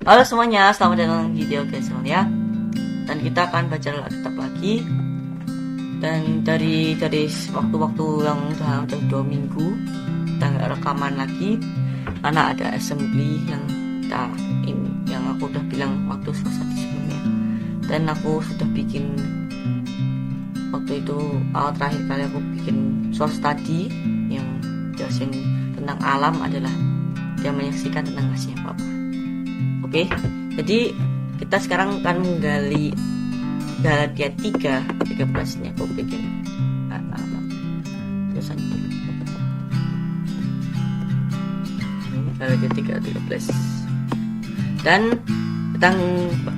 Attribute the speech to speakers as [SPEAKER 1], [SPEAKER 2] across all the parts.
[SPEAKER 1] Halo semuanya, selamat datang di Geocaching ya. Dan kita akan baca Alkitab lagi. Dan dari waktu-waktu yang udah 2 minggu kita nggak rekaman lagi karena ada assembly yang aku udah bilang waktu selesai sebelumnya. Dan aku sudah bikin waktu itu terakhir kali aku bikin source study yang jelasin tentang alam adalah dia menyaksikan tentang kasihnya Bapa. Oke, jadi kita sekarang akan menggali Galatia 3:13 nya aku bikin tulisan dulu. Galatia 3:13. Dan kita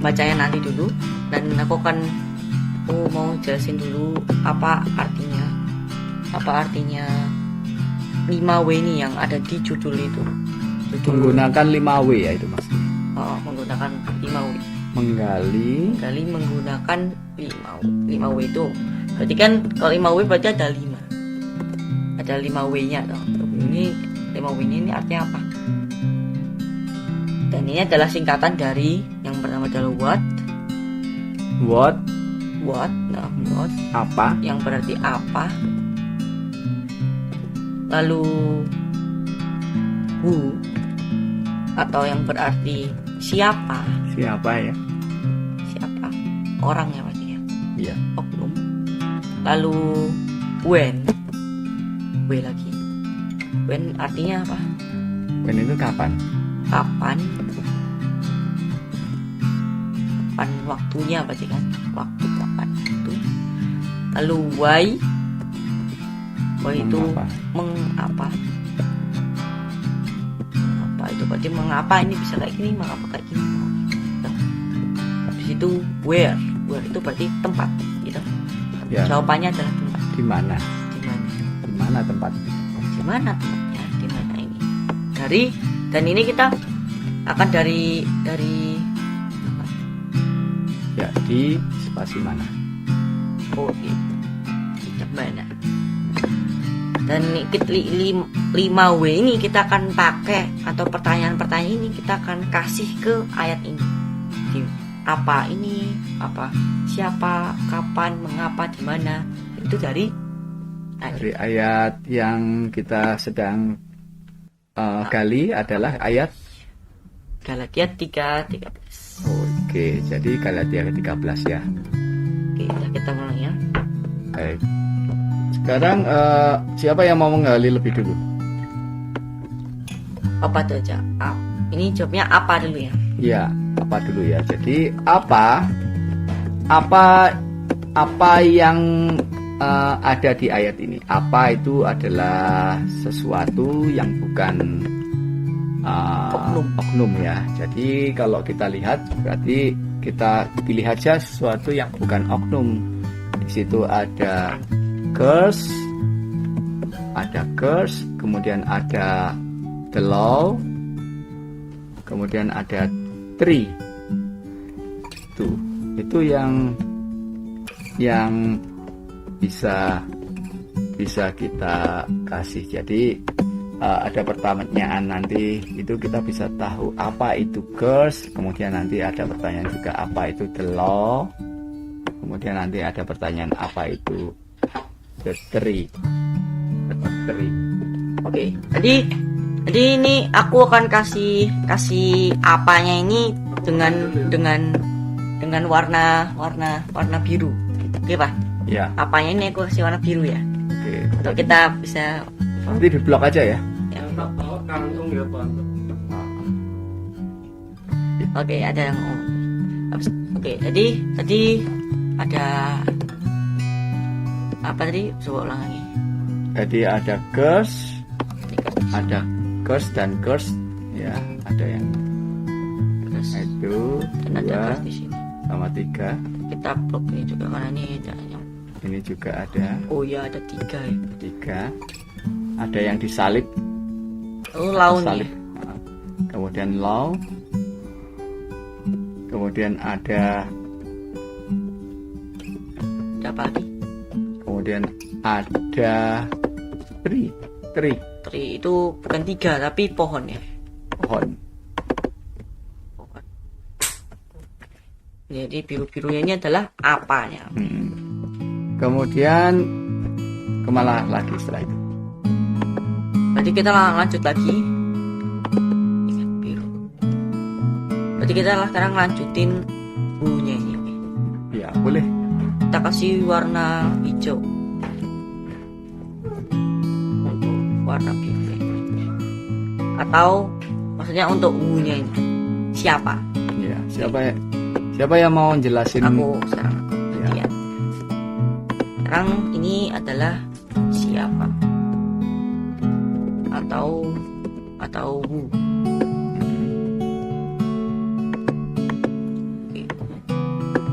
[SPEAKER 1] bacanya nanti dulu, dan aku mau jelasin dulu apa artinya 5W ini yang ada di judul itu.
[SPEAKER 2] Menggunakan 5W ya itu mas.
[SPEAKER 1] Menggunakan 5W.
[SPEAKER 2] Menggali
[SPEAKER 1] menggunakan 5W itu. Berarti kan kalau 5W berarti ada 5. Ada 5W-nya toh. Ini 5W ini artinya apa? Dan ini adalah singkatan dari yang pertama adalah what,
[SPEAKER 2] apa,
[SPEAKER 1] yang berarti apa. Lalu who, atau yang berarti siapa
[SPEAKER 2] ya,
[SPEAKER 1] orang ya berarti ya.
[SPEAKER 2] Iya.
[SPEAKER 1] Oknum. Lalu when lagi. When artinya apa?
[SPEAKER 2] When itu kapan
[SPEAKER 1] waktunya berarti kan, waktu kapan itu. Lalu why itu mengapa itu berarti mengapa ini bisa kayak gini, mengapa kayak gini. Habis itu where itu berarti tempat gitu ya. Jawabannya adalah tempat. Di mana tempatnya, di mana ini. Dan ini kita akan dari
[SPEAKER 2] ya, di spasi mana.
[SPEAKER 1] Mana. Dan 5W ini kita akan pakai, atau pertanyaan-pertanyaan ini kita akan kasih ke ayat ini. Apa ini, apa, siapa, kapan, mengapa, di mana. Itu dari
[SPEAKER 2] ayat yang kita sedang gali adalah ayat
[SPEAKER 1] Galatia 3:13.
[SPEAKER 2] Oke, jadi Galatia 13 ya.
[SPEAKER 1] Oke, kita mulai ya.
[SPEAKER 2] Baik. Sekarang siapa yang mau menggali lebih dulu?
[SPEAKER 1] Apa tuh aja? Ini jawabnya apa dulu ya?
[SPEAKER 2] Ya, apa dulu ya. Jadi apa yang ada di ayat ini? Apa itu adalah sesuatu yang bukan oknum ya. Jadi kalau kita lihat berarti kita pilih aja sesuatu yang bukan oknum. Di situ ada curse, kemudian ada the law, kemudian ada tree. Itu yang bisa kita kasih. Jadi ada pertanyaan nanti itu kita bisa tahu apa itu curse, kemudian nanti ada pertanyaan juga apa itu the law, kemudian nanti ada pertanyaan apa itu the tree.
[SPEAKER 1] Oke, jadi ini aku akan kasih apanya ini dengan warna biru. Oke Pak?
[SPEAKER 2] Ya.
[SPEAKER 1] Apanya ini aku kasih warna biru ya.
[SPEAKER 2] Oke.
[SPEAKER 1] Untuk kita bisa
[SPEAKER 2] nanti di blok aja ya.
[SPEAKER 1] Oke, ada yang Oke, jadi tadi ada apa tadi? Coba ulang lagi.
[SPEAKER 2] Jadi ada curse dan curse ya, ada yang
[SPEAKER 1] Curse.
[SPEAKER 2] itu
[SPEAKER 1] Dan ada
[SPEAKER 2] 2
[SPEAKER 1] curse di sini.
[SPEAKER 2] sama 3.
[SPEAKER 1] Kita blok ini juga karena ini
[SPEAKER 2] Ini juga ada.
[SPEAKER 1] Oh ya, ada 3 ya.
[SPEAKER 2] 3. Ada yang disalib.
[SPEAKER 1] Launnya.
[SPEAKER 2] Kemudian law. Kemudian ada
[SPEAKER 1] apa lagi?
[SPEAKER 2] Kemudian ada tree.
[SPEAKER 1] Itu bukan 3 tapi pohon ya.
[SPEAKER 2] Pohon.
[SPEAKER 1] Jadi biru-birunya ini adalah apanya.
[SPEAKER 2] Kemudian kemana lagi setelah itu?
[SPEAKER 1] Berarti kita lanjut lagi. Ikan biru. Berarti kita sekarang lanjutin U-nya ini.
[SPEAKER 2] Ya, boleh.
[SPEAKER 1] Kita kasih warna hijau untuk warna biru. Atau maksudnya untuk U-nya ini siapa?
[SPEAKER 2] Ya, siapa yang mau jelasin?
[SPEAKER 1] Aku sekarang.
[SPEAKER 2] Ya.
[SPEAKER 1] Sekarang ini adalah siapa? Atau who.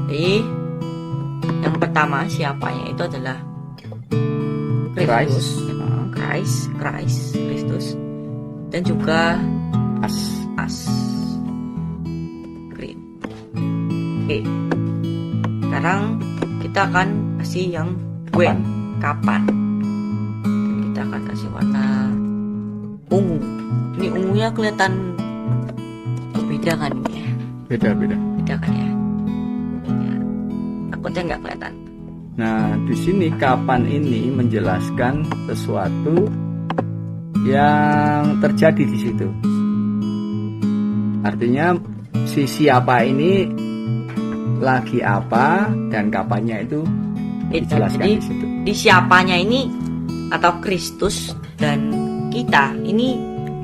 [SPEAKER 1] Jadi yang pertama siapanya itu adalah Kristus, Kristus, dan juga as. Green. Oke. Sekarang kita akan kasih yang when, kapan. Kita akan kasih warna ungu. Ini ungunya kelihatan beda kan ini ya?
[SPEAKER 2] Beda.
[SPEAKER 1] Beda kan ya? Takutnya nggak kelihatan.
[SPEAKER 2] Nah, di sini kapan ini menjelaskan sesuatu yang terjadi di situ. Artinya si siapa ini lagi apa dan kapannya itu dijelaskan
[SPEAKER 1] Jadi
[SPEAKER 2] di situ.
[SPEAKER 1] di siapanya ini atau Kristus dan kita ini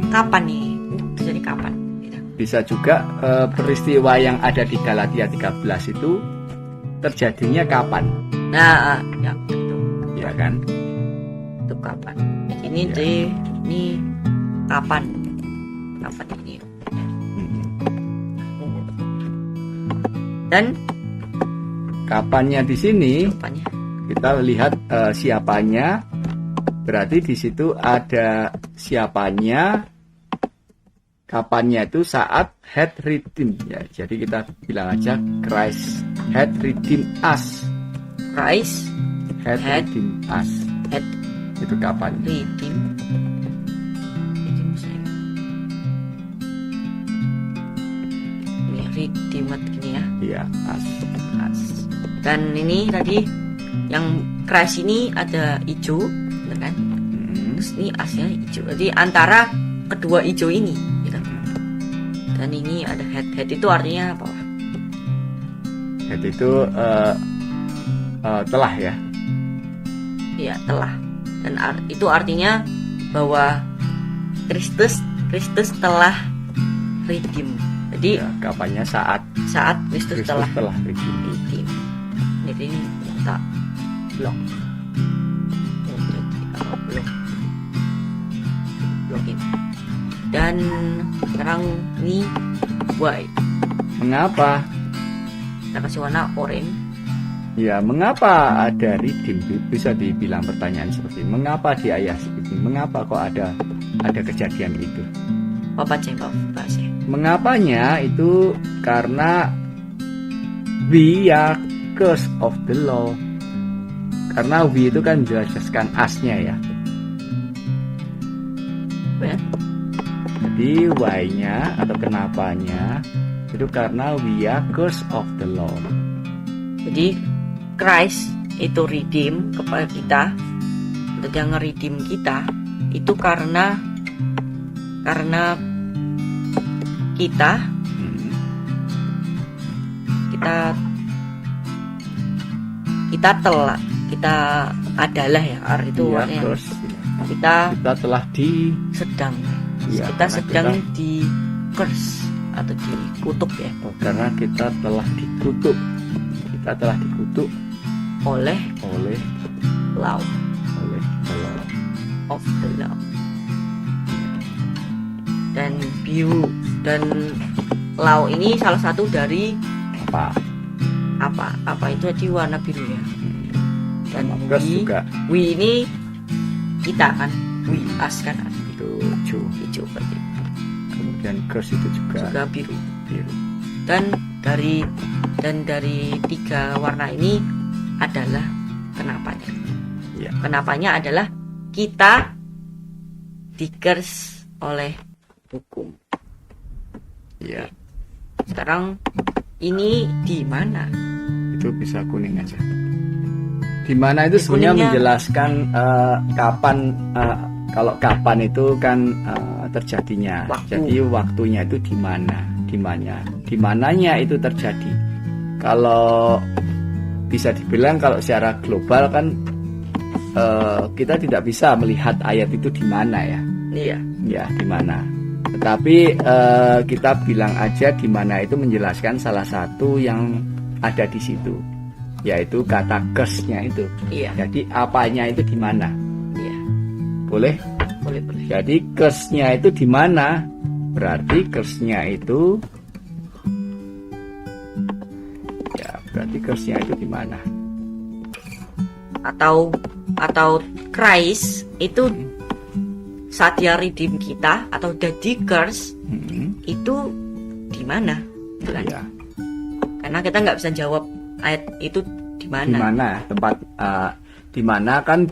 [SPEAKER 1] kapan nih? Ini terjadi kapan? Gitu.
[SPEAKER 2] Bisa juga peristiwa yang ada di Galatia 13 itu terjadinya kapan?
[SPEAKER 1] Nah, ya itu.
[SPEAKER 2] Ya kan?
[SPEAKER 1] Itu kapan? Ini
[SPEAKER 2] Ya.
[SPEAKER 1] ini kapan? Kapan ini? Dan
[SPEAKER 2] Kapannya di sini
[SPEAKER 1] kapannya?
[SPEAKER 2] kita lihat siapanya. Berarti di situ ada siapanya. Kapannya itu saat had redeemed ya. Jadi kita bilang aja Christ had redeemed us.
[SPEAKER 1] Christ
[SPEAKER 2] Had redeemed us.
[SPEAKER 1] had
[SPEAKER 2] Itu kapan?
[SPEAKER 1] redeemed. Redeemed saya. Ini redeemed gini ya.
[SPEAKER 2] Iya, us.
[SPEAKER 1] Dan ini tadi yang Christ ini ada hijau, bener kan? Terus ini asnya hijau. Jadi antara kedua hijau ini, gitu. Dan ini ada head itu artinya apa?
[SPEAKER 2] Head itu telah ya.
[SPEAKER 1] Iya, telah. Dan itu artinya bahwa Kristus telah redeem. Jadi
[SPEAKER 2] Ya, kapannya saat
[SPEAKER 1] Kristus
[SPEAKER 2] Kristus
[SPEAKER 1] telah
[SPEAKER 2] telah redeem.
[SPEAKER 1] redeem. Jadi ini kita blok. Blocking. Dan sekarang ini why.
[SPEAKER 2] Mengapa?
[SPEAKER 1] Kita kasih warna orange.
[SPEAKER 2] Ya, mengapa ada redeem? Bisa dibilang pertanyaan seperti ini. Mengapa di ayat ini? Mengapa kok ada kejadian itu?
[SPEAKER 1] Apa coba bahasnya?
[SPEAKER 2] Mengapanya itu karena we are curse of the law. Karena we itu kan menjelaskan asnya ya.
[SPEAKER 1] Ya.
[SPEAKER 2] Jadi why-nya atau kenapanya itu karena we are curse of the law.
[SPEAKER 1] Jadi Christ itu redeem kepada kita, untuk yang nge-redeem kita itu karena kita adalah ya, itu
[SPEAKER 2] We are
[SPEAKER 1] artinya
[SPEAKER 2] curse.
[SPEAKER 1] kita
[SPEAKER 2] Telah
[SPEAKER 1] sedang
[SPEAKER 2] Ya,
[SPEAKER 1] kita
[SPEAKER 2] karena
[SPEAKER 1] sedang di curse atau dikutuk ya
[SPEAKER 2] karena kita telah dikutuk. Kita telah dikutuk
[SPEAKER 1] oleh
[SPEAKER 2] oleh
[SPEAKER 1] law
[SPEAKER 2] the law.
[SPEAKER 1] of the law. Dan biru dan law ini salah satu dari apa itu tadi warna biru ya. Dan
[SPEAKER 2] Curse juga
[SPEAKER 1] we ini kita kan, we us kan
[SPEAKER 2] itu hijau.
[SPEAKER 1] berarti
[SPEAKER 2] Kemudian curse itu juga
[SPEAKER 1] biru.
[SPEAKER 2] biru.
[SPEAKER 1] Dan dari tiga warna ini adalah kenapanya.
[SPEAKER 2] Ya.
[SPEAKER 1] Kenapanya adalah kita di-curse oleh hukum.
[SPEAKER 2] Ya.
[SPEAKER 1] Sekarang ini di mana?
[SPEAKER 2] Itu bisa kuning aja. Di mana itu
[SPEAKER 1] Di
[SPEAKER 2] sebenarnya
[SPEAKER 1] kuningnya.
[SPEAKER 2] menjelaskan kapan, kalau kapan itu kan terjadinya.
[SPEAKER 1] Waktu.
[SPEAKER 2] Jadi waktunya itu di mana, di mananya itu terjadi. Kalau bisa dibilang kalau secara global kan kita tidak bisa melihat ayat itu di mana ya.
[SPEAKER 1] Iya.
[SPEAKER 2] Ya, di mana. Tetapi kita bilang aja di mana itu menjelaskan salah satu yang ada di situ, yaitu kata curse-nya itu.
[SPEAKER 1] Iya.
[SPEAKER 2] Jadi apanya itu di mana?
[SPEAKER 1] Iya.
[SPEAKER 2] Boleh?
[SPEAKER 1] Boleh.
[SPEAKER 2] Jadi curse-nya itu di mana? Berarti curse-nya itu berarti curse-nya itu di mana?
[SPEAKER 1] Atau Christ itu saat dia redeem kita atau jadi curse itu di mana? Bukan?
[SPEAKER 2] Ya.
[SPEAKER 1] Karena kita nggak bisa jawab ayat itu di
[SPEAKER 2] Di
[SPEAKER 1] mana.
[SPEAKER 2] mana tempat di mana kan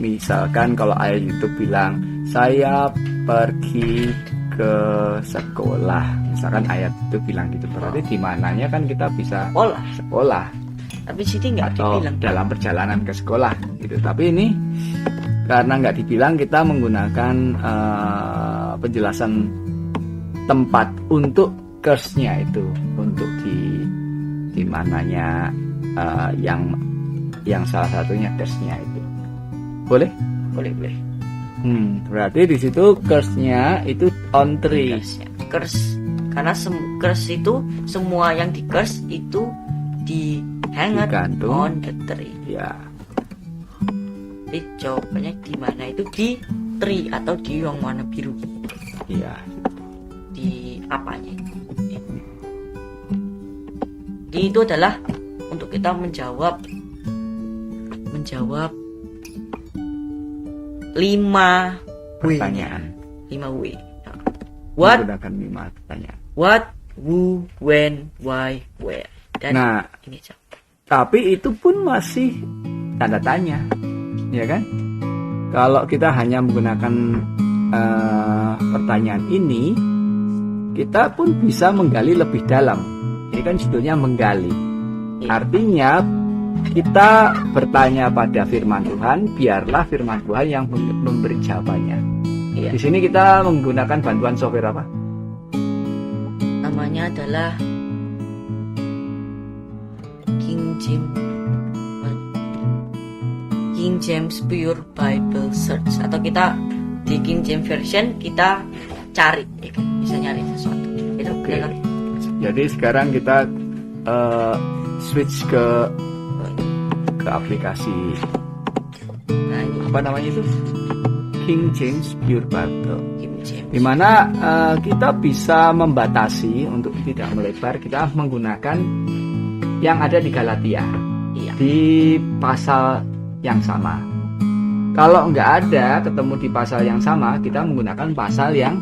[SPEAKER 2] misalkan kalau ayat itu bilang saya pergi ke sekolah, misalkan ayat itu bilang gitu, berarti di mananya kan kita bisa sekolah
[SPEAKER 1] Tapi sini nggak
[SPEAKER 2] atau
[SPEAKER 1] dibilang.
[SPEAKER 2] dalam perjalanan ke sekolah gitu. Tapi ini karena nggak dibilang, kita menggunakan penjelasan tempat untuk curse-nya itu, untuk di mananya yang salah satunya curse-nya itu. Boleh?
[SPEAKER 1] Boleh.
[SPEAKER 2] Berarti di situ curse-nya itu on tree.
[SPEAKER 1] Curse. Karena curse itu semua yang di curse itu hanged
[SPEAKER 2] Digantung.
[SPEAKER 1] on the tree.
[SPEAKER 2] Ya.
[SPEAKER 1] Jadi jawabannya di mana itu di tree atau di yang warna biru.
[SPEAKER 2] Iya.
[SPEAKER 1] Di apanya? Jadi itu adalah untuk kita menjawab 5
[SPEAKER 2] Pertanyaan.
[SPEAKER 1] 5 W. What,
[SPEAKER 2] Menggunakan 5 pertanyaan.
[SPEAKER 1] what, who, when, why, where. Dan
[SPEAKER 2] Nah,
[SPEAKER 1] ini jawab.
[SPEAKER 2] tapi itu pun masih tanda tanya, ya kan? Kalau kita hanya menggunakan pertanyaan ini, kita pun bisa menggali lebih dalam. Ini kan judulnya menggali. Artinya kita bertanya pada firman Tuhan, biarlah firman Tuhan yang memberi jawabannya.
[SPEAKER 1] Iya.
[SPEAKER 2] Di sini kita menggunakan bantuan software apa?
[SPEAKER 1] Namanya adalah King James Pure Bible Search, atau kita di King James Version kita cari, ya kan? Bisa nyari sesuatu. Itu
[SPEAKER 2] Oke.
[SPEAKER 1] benar.
[SPEAKER 2] Jadi sekarang kita switch ke aplikasi
[SPEAKER 1] Nah, ini
[SPEAKER 2] apa namanya itu? King James Pure Bible.
[SPEAKER 1] King James.
[SPEAKER 2] Dimana kita bisa membatasi untuk tidak melebar, kita menggunakan yang ada di Galatia,
[SPEAKER 1] Iya.
[SPEAKER 2] di pasal yang sama. Kalau nggak ada ketemu di pasal yang sama, kita menggunakan pasal yang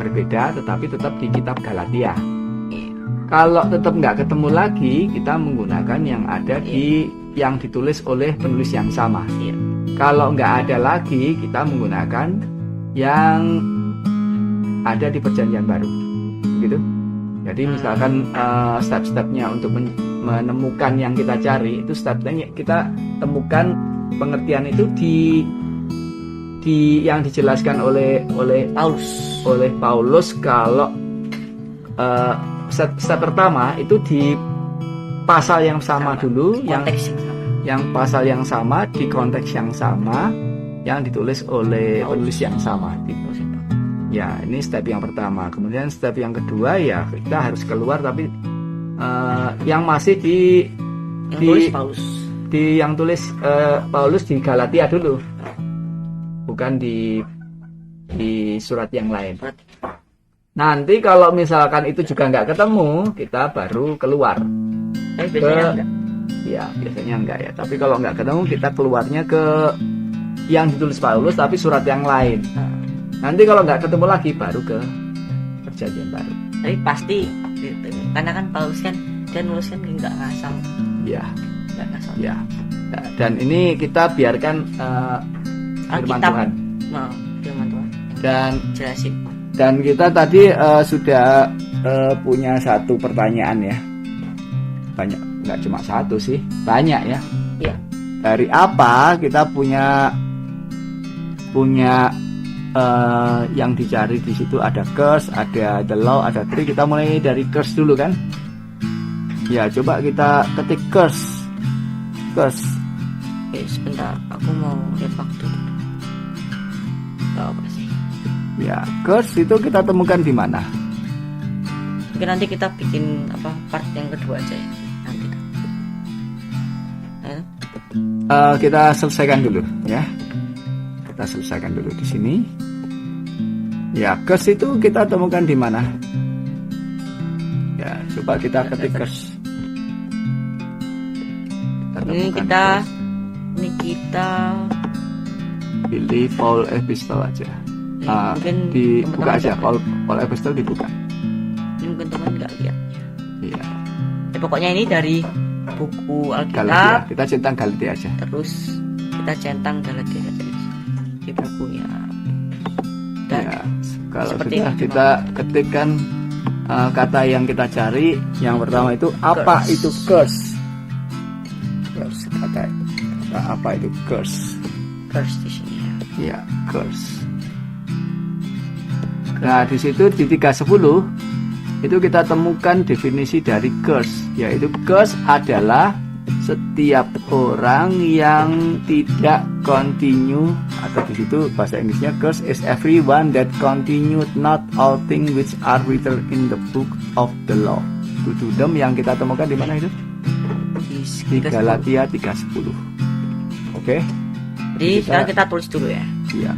[SPEAKER 2] berbeda tetapi tetap di kitab Galatia.
[SPEAKER 1] Iya.
[SPEAKER 2] Kalau tetap nggak ketemu lagi, kita menggunakan yang ada di yang ditulis oleh penulis yang sama.
[SPEAKER 1] Iya.
[SPEAKER 2] Kalau nggak ada lagi, kita menggunakan yang ada di Perjanjian Baru, begitu. Jadi misalkan step-stepnya untuk menemukan yang kita cari, itu stepnya kita temukan pengertian itu di yang dijelaskan oleh Paulus. Kalau step pertama itu di pasal yang sama dulu,
[SPEAKER 1] Konteks yang sama.
[SPEAKER 2] yang pasal yang sama di konteks yang sama, yang ditulis oleh penulis yang sama. Ya, ini step yang pertama. Kemudian step yang kedua, ya kita harus keluar, tapi yang masih
[SPEAKER 1] Tulis Paulus.
[SPEAKER 2] yang tulis Paulus di Galatia dulu, bukan di surat yang lain. Nanti kalau misalkan itu juga nggak ketemu, kita baru keluar.
[SPEAKER 1] Biasanya enggak.
[SPEAKER 2] Ya, biasanya enggak ya. Tapi kalau nggak ketemu, kita keluarnya ke yang ditulis Paulus tapi surat yang lain. Nanti kalau nggak ketemu lagi, baru ke Perjanjian Baru.
[SPEAKER 1] Tapi pasti gitu. Karena kan Paulus kan dia nulis kan nggak ngasal.
[SPEAKER 2] Ya,
[SPEAKER 1] Nggak ngasal.
[SPEAKER 2] ya. Dan ini kita biarkan firman
[SPEAKER 1] Alkitab.
[SPEAKER 2] Tuhan.
[SPEAKER 1] Mau firman Tuhan.
[SPEAKER 2] Dan
[SPEAKER 1] Jelasin.
[SPEAKER 2] kita tadi sudah punya satu pertanyaan ya. Banyak, nggak cuma satu sih, banyak ya.
[SPEAKER 1] Ya.
[SPEAKER 2] Dari apa kita punya yang dicari di situ ada curse, ada the law, ada tree. Kita mulai dari curse dulu kan? Ya, coba kita ketik curse. Curse.
[SPEAKER 1] Oke, sebentar, aku mau lihat waktu. Gak apa sih.
[SPEAKER 2] Ya, curse itu kita temukan di mana?
[SPEAKER 1] Mungkin nanti kita bikin part yang kedua aja ya. Nanti. Ayo.
[SPEAKER 2] Kita selesaikan dulu ya. Kita selesaikan dulu di sini. Ya, curse itu kita temukan di mana? Ya, coba kita ketik curse.
[SPEAKER 1] Ini kita
[SPEAKER 2] pilih Paul Epistle aja.
[SPEAKER 1] mungkin
[SPEAKER 2] Dibuka
[SPEAKER 1] teman-teman
[SPEAKER 2] aja,
[SPEAKER 1] nggak-
[SPEAKER 2] Paul Epistle dibuka.
[SPEAKER 1] Ini mungkin teman nggak lihat.
[SPEAKER 2] Iya.
[SPEAKER 1] Ya, pokoknya ini dari buku
[SPEAKER 2] Galatia.
[SPEAKER 1] Alkitab.
[SPEAKER 2] Kita centang Galatia aja.
[SPEAKER 1] Terus kita centang Galatia aja di bukunya. Dan
[SPEAKER 2] Ya, kalau
[SPEAKER 1] seperti
[SPEAKER 2] sudah
[SPEAKER 1] ini,
[SPEAKER 2] kita ketikkan kata yang kita cari, yang pertama itu apa
[SPEAKER 1] Curse.
[SPEAKER 2] itu curse? Curse, kata apa itu curse?
[SPEAKER 1] curse di sini ya.
[SPEAKER 2] Ya, curse. Nah, di situ di 310 itu kita temukan definisi dari curse, yaitu curse adalah setiap orang yang tidak continue, atau di situ bahasa Inggrisnya curse is everyone that continued not all things which are written in the book of the law to do them. Yang kita temukan di mana itu? Di Galatia 3:10. Oke.
[SPEAKER 1] Jadi sekarang kita tulis dulu ya.
[SPEAKER 2] Iya.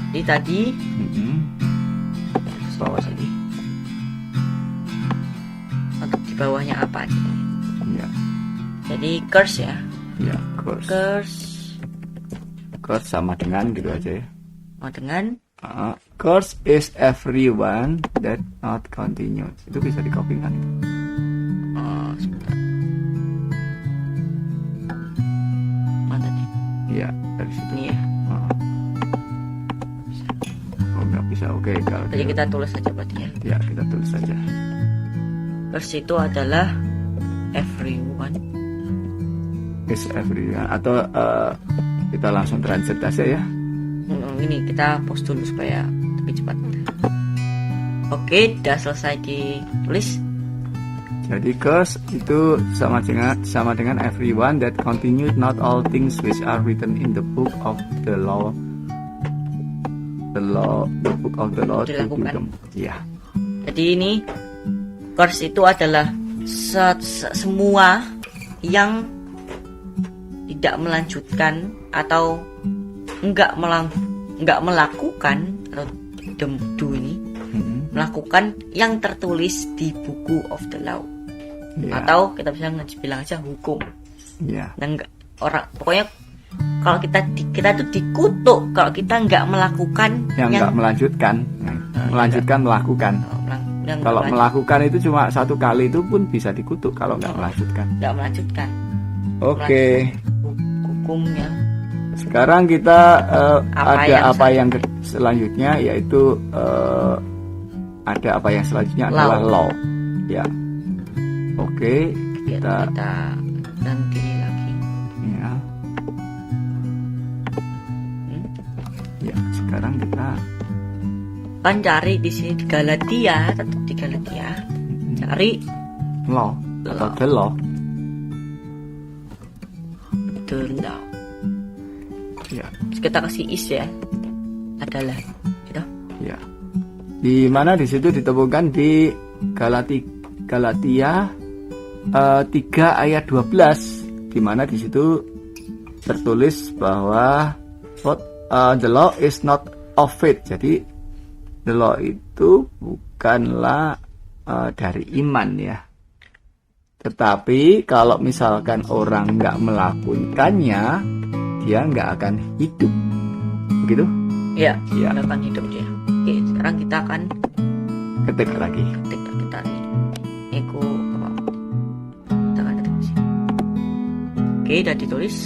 [SPEAKER 1] Jadi tadi
[SPEAKER 2] Bawah sini.
[SPEAKER 1] untuk di bawahnya apa aja?
[SPEAKER 2] Iya.
[SPEAKER 1] Jadi curse ya.
[SPEAKER 2] Iya, curse. Curse sama dengan gitu aja ya.
[SPEAKER 1] Mau dengan
[SPEAKER 2] Curse is everyone that not continued. Itu bisa di copy kan?
[SPEAKER 1] sebentar. Mana nih?
[SPEAKER 2] Iya, dari situ.
[SPEAKER 1] Ini ya.
[SPEAKER 2] Oh, nggak bisa. Oke, kalau
[SPEAKER 1] Jadi kita tulis aja berarti ya.
[SPEAKER 2] ya kita tulis saja.
[SPEAKER 1] Curse itu adalah everyone.
[SPEAKER 2] Is everyone, atau kita langsung translate aja ya.
[SPEAKER 1] Ini kita post dulu supaya lebih cepat. Oke, udah selesai ditulis.
[SPEAKER 2] Jadi curse itu sama dengan everyone that continued not all things which are written in the book of the law. The book of the law to do
[SPEAKER 1] Dilakukan.
[SPEAKER 2] them. Iya.
[SPEAKER 1] Jadi ini curse itu adalah semua yang tidak melanjutkan atau enggak melakukan atau do ini melakukan yang tertulis di buku of the law.
[SPEAKER 2] Iya.
[SPEAKER 1] Atau kita bisa bilang aja hukum.
[SPEAKER 2] Iya.
[SPEAKER 1] Dan pokoknya kalau kita tuh dikutuk kalau kita nggak melakukan
[SPEAKER 2] Yang nggak melanjutkan, melanjutkan melakukan.
[SPEAKER 1] yang
[SPEAKER 2] Kalau melakukan itu cuma satu kali itu pun bisa dikutuk kalau nggak melanjutkan.
[SPEAKER 1] nggak melanjutkan
[SPEAKER 2] Oke.
[SPEAKER 1] hukumnya.
[SPEAKER 2] Sekarang kita
[SPEAKER 1] Apa yang
[SPEAKER 2] selanjutnya, yaitu ada apa yang selanjutnya
[SPEAKER 1] Law.
[SPEAKER 2] adalah law. Ya. Oke,
[SPEAKER 1] Biar
[SPEAKER 2] kita
[SPEAKER 1] kita ganti lagi.
[SPEAKER 2] ya. Ya, sekarang kita
[SPEAKER 1] Kan cari di sini di Galatia, tetap di Galatia. Cari
[SPEAKER 2] law atau
[SPEAKER 1] Law.
[SPEAKER 2] the law.
[SPEAKER 1] the law.
[SPEAKER 2] Ya,
[SPEAKER 1] Terus kita kasih is ya. Adalah gitu.
[SPEAKER 2] ya. Di mana di situ ditemukan di Galatia 3 ayat 12, di mana di situ tertulis bahwa the law is not of faith. Jadi the law itu bukanlah dari iman ya. Tetapi kalau misalkan orang nggak melakukannya, dia nggak akan hidup. Begitu?
[SPEAKER 1] Iya,
[SPEAKER 2] Iya.
[SPEAKER 1] akan hidup dia. Oke, sekarang kita akan
[SPEAKER 2] Ketik lagi.
[SPEAKER 1] ketik kita nih. Eko apa? Kita akan ketik di sini. Oke, udah ditulis.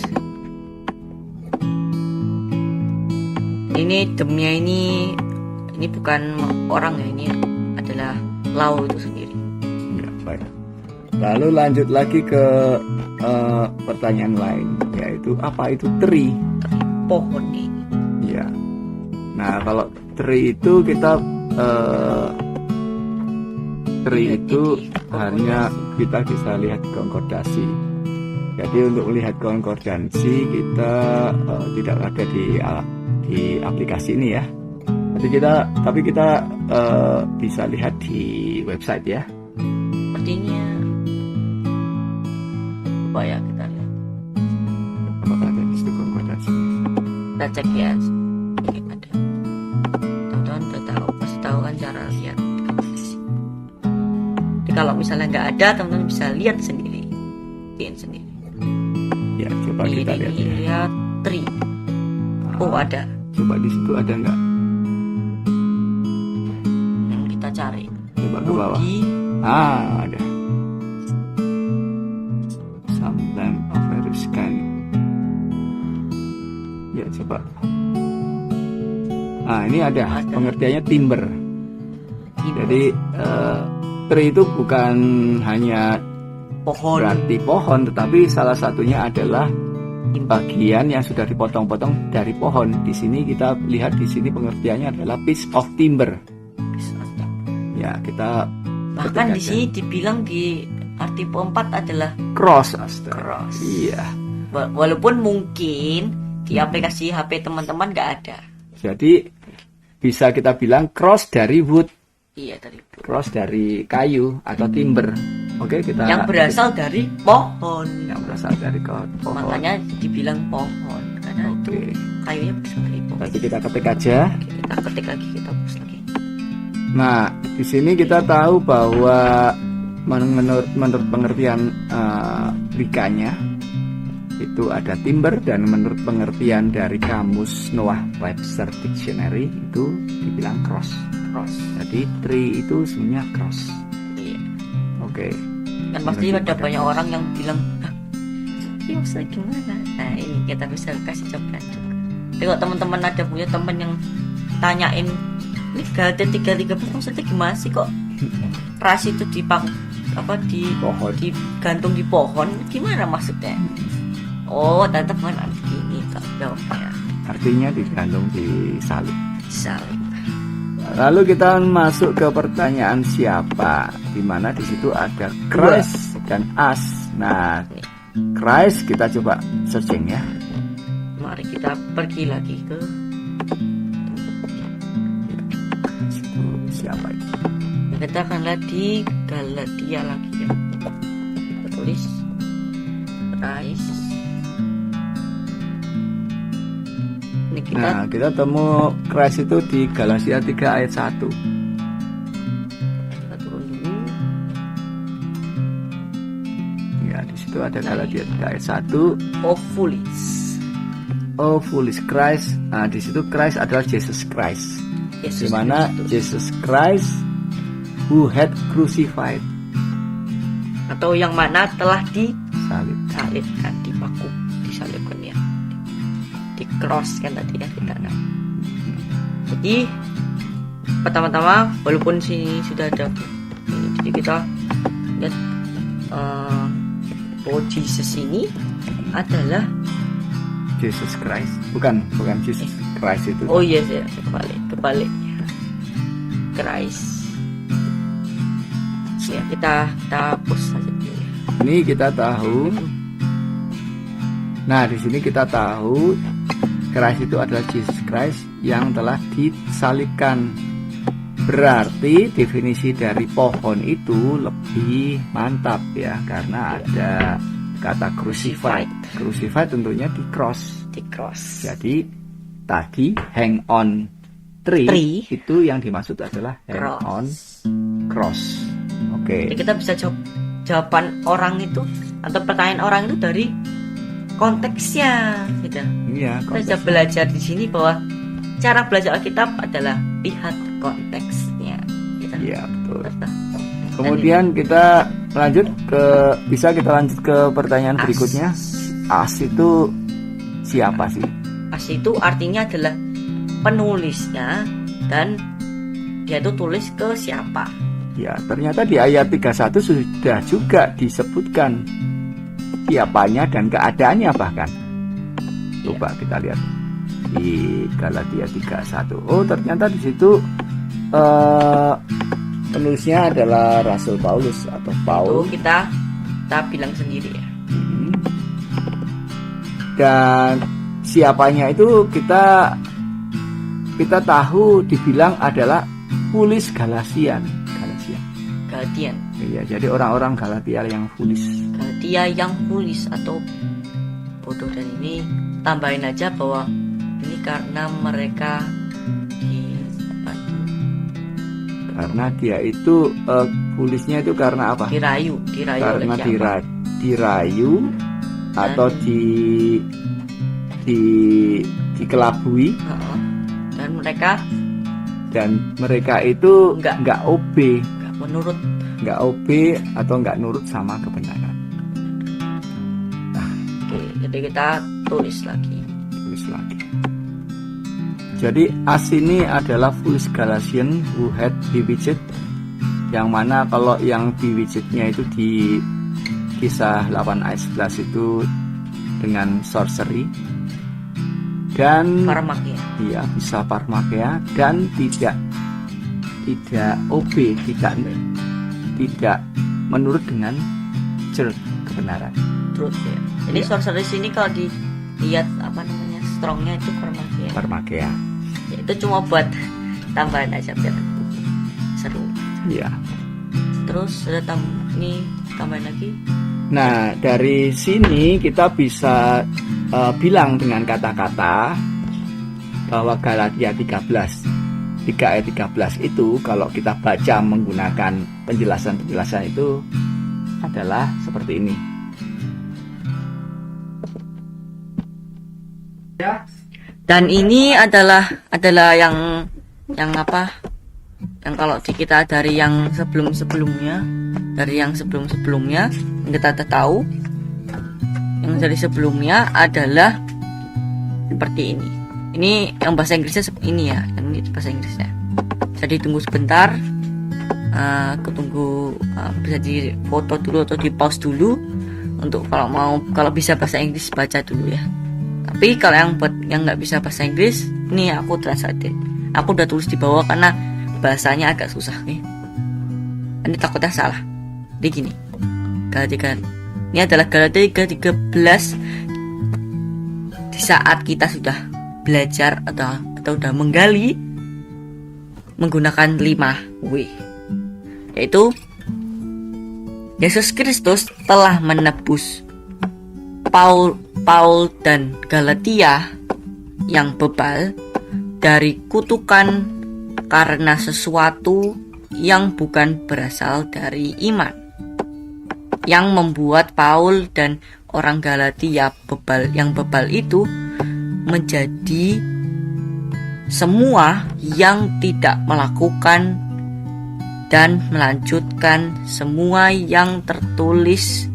[SPEAKER 1] Ini demnya ini Ini bukan orang ya, ini adalah lau itu sendiri.
[SPEAKER 2] Ya, baik. Lalu lanjut lagi ke pertanyaan lain, yaitu apa itu tree?
[SPEAKER 1] Pohon ini.
[SPEAKER 2] Ya. Nah, kalau tree itu kita tree itu hanya kita bisa lihat konkordasi. Jadi untuk melihat konkordansi kita tidak ada di aplikasi ini ya. Tapi kita bisa lihat di website ya.
[SPEAKER 1] Sepertinya supaya kita lihat.
[SPEAKER 2] Apakah ada di situ konkordansi?
[SPEAKER 1] Kita cek ya. Ini ada. Teman-teman udah tahu, pasti tahu kan cara lihat. Jadi kalau misalnya nggak ada, teman-teman bisa lihat sendiri, lihat sendiri.
[SPEAKER 2] Ya, coba kita lihat ya.
[SPEAKER 1] Lihat tree. Oh, ada.
[SPEAKER 2] Coba di situ ada nggak?
[SPEAKER 1] Kita cari.
[SPEAKER 2] Coba ke bawah. Ada. Sometimes of various kind. Ya, coba. Ini ada. Pengertiannya timber. Jadi tree itu bukan hanya
[SPEAKER 1] Pohon.
[SPEAKER 2] berarti pohon, tetapi salah satunya adalah bagian yang sudah dipotong-potong dari pohon. Di sini kita lihat di sini pengertiannya adalah piece of timber. Ya, kita
[SPEAKER 1] Bahkan di sini dibilang di artikel 4 adalah
[SPEAKER 2] cross. Astaga.
[SPEAKER 1] cross.
[SPEAKER 2] Iya.
[SPEAKER 1] Walaupun mungkin di aplikasi HP teman-teman nggak ada.
[SPEAKER 2] Jadi bisa kita bilang cross dari wood,
[SPEAKER 1] Iya, dari
[SPEAKER 2] cross dari kayu atau timber. Oke, kita
[SPEAKER 1] yang berasal dari pohon.
[SPEAKER 2] yang berasal dari pohon.
[SPEAKER 1] Makanya dibilang pohon karena itu
[SPEAKER 2] Oke.
[SPEAKER 1] kayunya berasal dari pohon.
[SPEAKER 2] Berarti kita ketik aja.
[SPEAKER 1] Oke, kita ketik lagi, kita hapus lagi.
[SPEAKER 2] Nah, di sini kita tahu bahwa menurut pengertian Wikanya itu ada timber, dan menurut pengertian dari kamus Noah Webster Dictionary itu dibilang cross. Jadi tree itu sebenarnya cross.
[SPEAKER 1] Iya.
[SPEAKER 2] Oke.
[SPEAKER 1] Kan pasti ada banyak orang yang bilang, ini maksudnya gimana? Nah, ini kita bisa kasih coba juga. Tapi kalau teman-teman ada punya teman yang tanyain, ini GT33 maksudnya gimana sih kok ras itu di
[SPEAKER 2] Pohon.
[SPEAKER 1] digantung di pohon, gimana maksudnya? Oh, teman-teman gini tak jawabnya.
[SPEAKER 2] Artinya digantung di salib.
[SPEAKER 1] Salib.
[SPEAKER 2] Lalu kita masuk ke pertanyaan siapa, di mana di situ ada Christ dan us. Nah, Christ kita coba searching ya.
[SPEAKER 1] Mari kita pergi lagi ke
[SPEAKER 2] Itu siapa itu?
[SPEAKER 1] kita akan lihat di Galatia lagi ya. Kita tulis Christ. Ini kita
[SPEAKER 2] Nah, kita temu Christ itu di Galatia 3 ayat 1.
[SPEAKER 1] kita turun dulu.
[SPEAKER 2] Ya, di situ ada Galatia 3 ayat 1.
[SPEAKER 1] Oh, foolish.
[SPEAKER 2] Oh, foolish Christ. Nah, di situ Christ adalah Jesus Christ.
[SPEAKER 1] Yesus
[SPEAKER 2] Di mana
[SPEAKER 1] Kristus.
[SPEAKER 2] Jesus Christ who had crucified,
[SPEAKER 1] atau yang mana telah
[SPEAKER 2] salib.
[SPEAKER 1] disalibkan, dipaku, disalibkan ya, di cross kan tadi ya kita tahu. Jadi pertama-tama walaupun sini sudah ada ini, jadi kita lihat bahwa Jesus ini adalah
[SPEAKER 2] Jesus Christ, bukan Jesus Christ itu.
[SPEAKER 1] oh yes ya, kebalik Christ ya, kita hapus saja dulu ya.
[SPEAKER 2] Ini kita tahu. Nah, di sini kita tahu Christ itu adalah Jesus Christ yang telah disalibkan. Berarti definisi dari pohon itu lebih mantap ya, karena ada kata crucified. Crucified tentunya di cross. Jadi tadi hang on tree itu yang dimaksud adalah hang on cross. Oke.
[SPEAKER 1] Jadi kita bisa jawaban orang itu atau pertanyaan orang itu dari konteksnya gitu.
[SPEAKER 2] Iya,
[SPEAKER 1] Kita bisa belajar di sini bahwa cara belajar Alkitab adalah lihat konteksnya gitu.
[SPEAKER 2] Iya, betul. Kemudian kita bisa lanjut ke pertanyaan berikutnya. As itu siapa sih?
[SPEAKER 1] As itu artinya adalah penulisnya dan dia itu tulis ke siapa.
[SPEAKER 2] Ya, ternyata di ayat 31 sudah juga disebutkan siapanya dan keadaannya bahkan. Coba kita lihat di Galatia 3:1. Oh, ternyata di situ penulisnya adalah Rasul Paulus atau Paul.
[SPEAKER 1] Itu kita bilang sendiri ya.
[SPEAKER 2] Dan siapanya itu kita tahu dibilang adalah Pulis Galatian. Iya, jadi orang-orang Galatia yang Pulis.
[SPEAKER 1] Galatia yang Pulis atau bodoh. Dan ini tambahin aja bahwa ini karena mereka
[SPEAKER 2] karena dia itu Pulisnya itu karena apa?
[SPEAKER 1] Dirayu
[SPEAKER 2] karena
[SPEAKER 1] oleh siapa?
[SPEAKER 2] Dirayu atau dikelabui. Dan mereka itu nggak OB, nggak OB atau nggak nurut sama kebenaran. Nah,
[SPEAKER 1] jadi kita tulis lagi.
[SPEAKER 2] Jadi as ini adalah Pulis Galatian who had bewitched, yang mana kalau yang bewitchednya itu di Kisah 8 ayat 11 itu dengan sorcery dan
[SPEAKER 1] Parmakia.
[SPEAKER 2] Iya, bisa parmakia dan tidak OB, tidak menurut dengan kebenaran.
[SPEAKER 1] Truth ya. Jadi sorcery sini kalau dilihat strongnya itu parmakia. Ya, itu cuma buat tambahan aja biar seru.
[SPEAKER 2] Iya.
[SPEAKER 1] Terus ada tambahan lagi.
[SPEAKER 2] Nah, dari sini kita bisa bilang dengan kata-kata bahwa Galatia 3 ayat 13 itu kalau kita baca menggunakan penjelasan itu adalah seperti ini.
[SPEAKER 1] Dan ini adalah yang apa? Yang kalau di kita dari yang sebelum-sebelumnya, yang kita tahu, yang dari sebelumnya adalah seperti ini. Ini yang bahasa Inggrisnya ini ya, yang ini bahasa Inggrisnya. Jadi tunggu sebentar, aku tunggu bisa di foto dulu atau di pause dulu untuk kalau bisa bahasa Inggris baca dulu ya. Tapi kalau yang nggak bisa bahasa Inggris, ini aku translate. Aku udah tulis di bawah karena bahasanya agak susah nih. Ini takutnya salah. Jadi gini, Galatia ini adalah Galatia 13 di saat kita sudah belajar atau udah menggali menggunakan 5W, yaitu Yesus Kristus telah menebus Paul dan Galatia yang bebal dari kutukan karena sesuatu yang bukan berasal dari iman, yang membuat Paul dan orang Galatia yang bebal itu menjadi semua yang tidak melakukan dan melanjutkan semua yang tertulis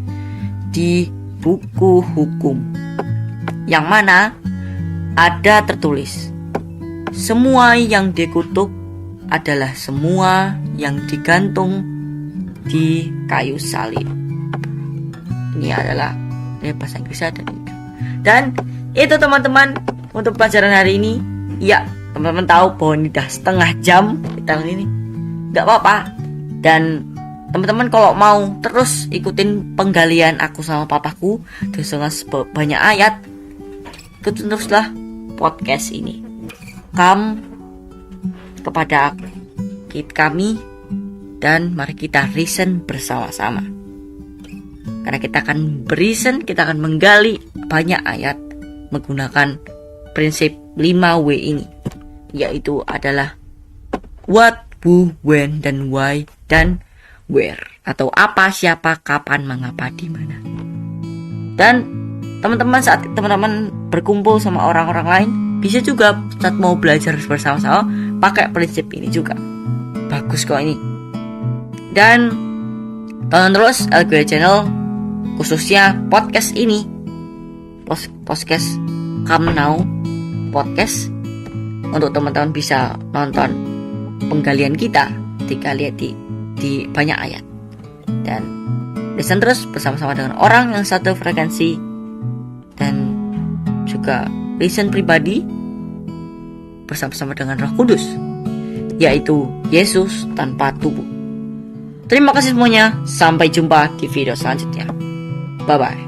[SPEAKER 1] di buku hukum, yang mana ada tertulis semua yang dikutuk adalah semua yang digantung di kayu salib. Ini adalah bahasa Inggris dan itu teman-teman untuk pelajaran hari ini. Ya, teman-teman tahu bahwa ini udah setengah jam kita ini, nggak apa-apa. Dan teman-teman kalau mau terus ikutin penggalian aku sama papaku dengan banyak ayat, ikutin teruslah podcast ini. Kepada kami dan mari kita reason bersama-sama. Karena kita akan berisen, kita akan menggali banyak ayat menggunakan prinsip 5W ini, yaitu adalah what, who, when, dan why, dan where, atau apa, siapa, kapan, mengapa, di mana. Dan teman-teman, saat teman-teman berkumpul sama orang-orang lain, bisa juga saat mau belajar bersama-sama pakai prinsip ini juga. Bagus kok ini. Dan tonton terus LGW Channel, khususnya podcast ini, podcast Come Now podcast, untuk teman-teman bisa nonton penggalian kita ketika lihat di banyak ayat. Dan listen terus bersama-sama dengan orang yang satu frekuensi, dan juga listen pribadi bersama-sama dengan Roh Kudus, yaitu Yesus tanpa tubuh. Terima kasih semuanya. Sampai jumpa di video selanjutnya. Bye-bye.